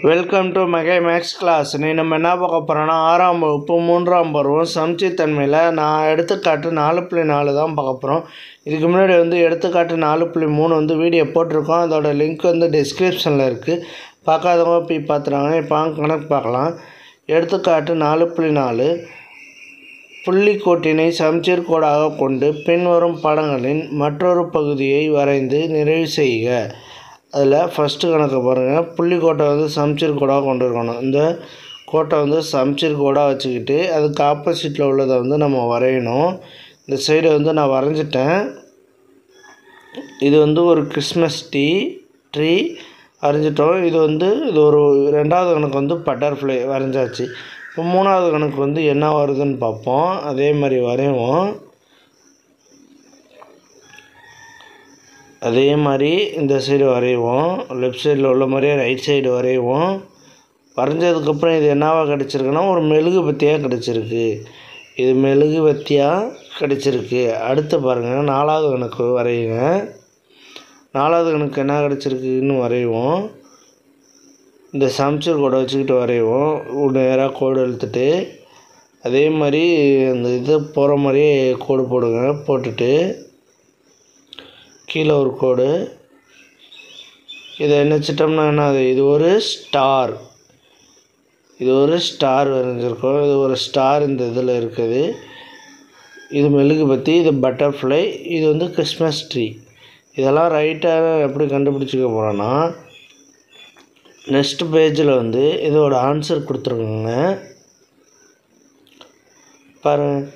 Welcome to Mega Max class. நம்ம என்ன பார்க்க போகிறோன்னா 6ஆம் வகுப்பு 3ஆம் பருவம் சமச்சீர்தன்மையில் நான் எடுத்துக்காட்டு 4.4 தான் பார்க்க போகிறோம். இதுக்கு முன்னாடி எடுத்துக்காட்டு 4.3 வீடியோ போட்டிருக்கோம். அதோட லிங்க் டிஸ்கிரிப்ஷனில் இருக்குது. பார்க்காதவங்க போய் பார்த்துறாங்க. இப்போ கணக்கு பார்க்கலாம். எடுத்துக்காட்டு 4.4 புள்ளிக்கோட்டினை சமச்சீர் கோடாக கொண்டு பின்வரும் படங்களின் மற்றொரு பகுதியை வரைந்து நிறைவு செய்க. அதில் ஃபஸ்ட்டு கணக்கு பாருங்கள். புள்ளிக்கோட்டை சமச்சீர் கோடாக கொண்டு இருக்கணும். இந்த கோட்டை சமச்சீர் கோடாக வச்சுக்கிட்டு அதுக்கு ஆப்போசிட்டில் உள்ளதை நம்ம வரையணும். இந்த சைடு நான் வரைஞ்சிட்டேன். இது ஒரு கிறிஸ்மஸ் ட்ரீ வரைஞ்சிட்டோம். இது ஒரு 2வது கணக்கு பட்டர்ஃப்ளை வரைஞ்சாச்சு. இப்போ 3வது கணக்கு என்ன வருதுன்னு பார்ப்போம். அதே மாதிரி வரைவோம். அதே மாதிரி இந்த சைடு வரைவோம். லெஃப்ட் சைடில் உள்ள மாதிரியே ரைட் சைடு வரைவோம். வரைஞ்சதுக்கப்புறம் இது என்னவாக கிடச்சிருக்குன்னா ஒரு மெழுகுபத்தியாக கிடச்சிருக்கு. இது மெழுகுபத்தியாக கிடச்சிருக்கு. அடுத்து பாருங்கள், 4வது கணக்கு வரையுங்க. 4வது கணக்கு என்ன கிடச்சிருக்குன்னு வரைவோம். இந்த சமச்சீர் கோடை வச்சுக்கிட்டு வரைவோம். நேராக கோடு இழுத்துட்டு அதே மாதிரி அந்த இது போகிற மாதிரியே கோடு போடுங்க. போட்டுட்டு கீழே ஒரு கோடு. இதை நினச்சிட்டோம்னா என்னது, இது ஒரு ஸ்டார். வரைஞ்சிருக்கோம். இது ஒரு ஸ்டார் இந்த இதில் இருக்குது. இது மெழுகுபத்தி, இது பட்டர்ஃப்ளை, இது கிறிஸ்மஸ் ட்ரீ. இதெல்லாம் ரைட்டாக எப்படி கண்டுபிடிச்சிக்க போகிறோன்னா, நெக்ஸ்ட் பேஜில் இதோட ஆன்சர் கொடுத்துருக்குங்க. பாருங்கள்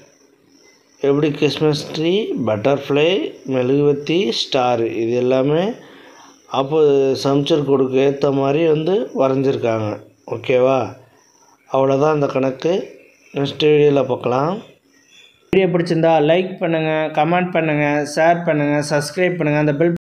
எப்படி கிறிஸ்மஸ் ட்ரீ, பட்டர்ஃப்ளை, மெழுகுவத்தி, ஸ்டார் இது எல்லாமே அப்போ சமச்சீர் கோடுக்கு ஏற்ற மாதிரி வரைஞ்சிருக்காங்க. ஓகேவா? அவ்வளோதான் இந்த கணக்கு. நெக்ஸ்ட் வீடியோவில் பார்க்கலாம். வீடியோ பிடிச்சிருந்தா லைக் பண்ணுங்கள், கமெண்ட் பண்ணுங்கள், ஷேர் பண்ணுங்கள், சப்ஸ்கிரைப் பண்ணுங்கள். அந்த பெல்